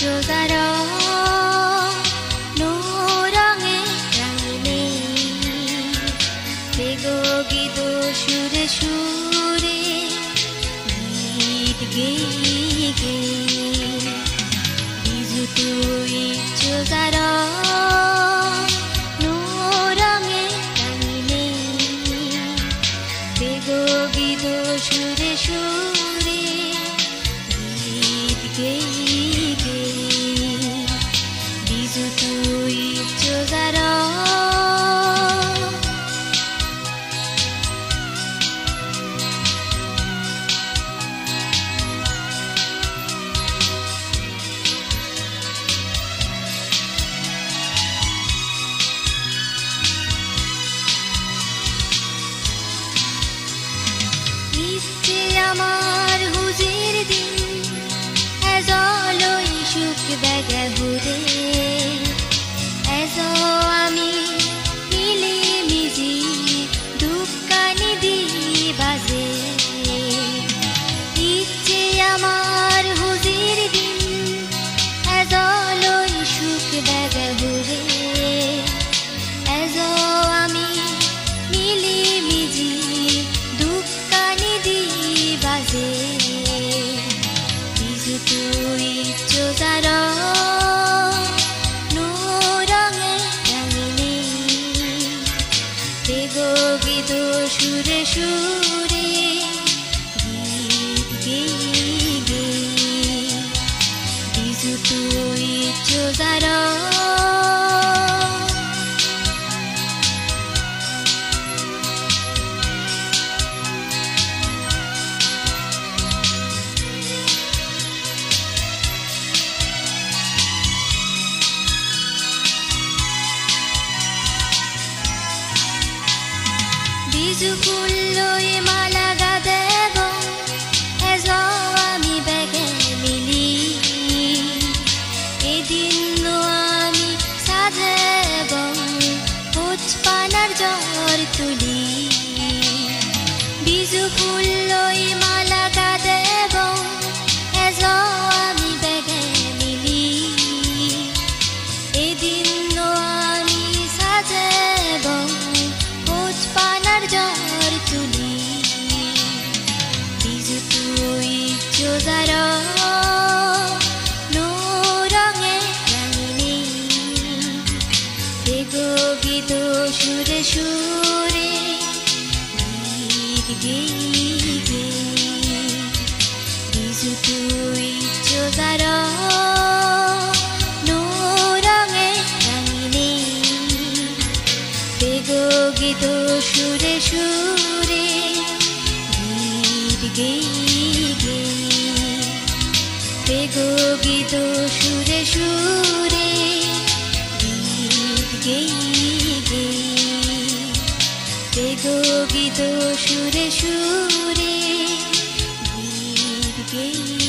조사로 노랑의 향이네 배고기도 슈레 슈레 이드게게 비주투이 조사로 노랑의 향이네 배고기도 슈레 슈레 이드게게 비주투이 조사로 আমার হুজির দিন এজলৈ সুখ বেগে হুরে এজো আমি মিলি মিজি দুকানি দি বাজে ইচ্ছে আমার হুজির দিন এজলৈ সুখ বেগে হুরে এজো আমি মিলি মিজি বাজে বিজুতুই চোজারো নোরঙে রাঙিনে বেগো গীত সুরে সুরে গীত গেয়ে গেয়ে বিজুতুই চোজারো বিজু ফুল লই মালা গাদেব এজো আমি বেগে মিলি এদিন আমি সাজেব পুষ্পানার জ্বর তুলি বিজু ফুল লই মালা গাদেব এজো আমি বেগে মিলি এদিন আমি সাজেব পুষ্পানার জ্বর তুলি বিজুতুই চোজারো নোরঙে রাঙিনে বেগো গীত সুরে সুরে গীত গেয়ে গেয়ে বিজুতুই চোজারো নোরঙে রাঙিনে বেগো গীত সুরে সুরে গীত গেয়ে গেয়ে বেগো গীত সুরে সুরে গীত গেয়ে গেয়ে বেগো গীত সুরে সুরে গীত গেয়ে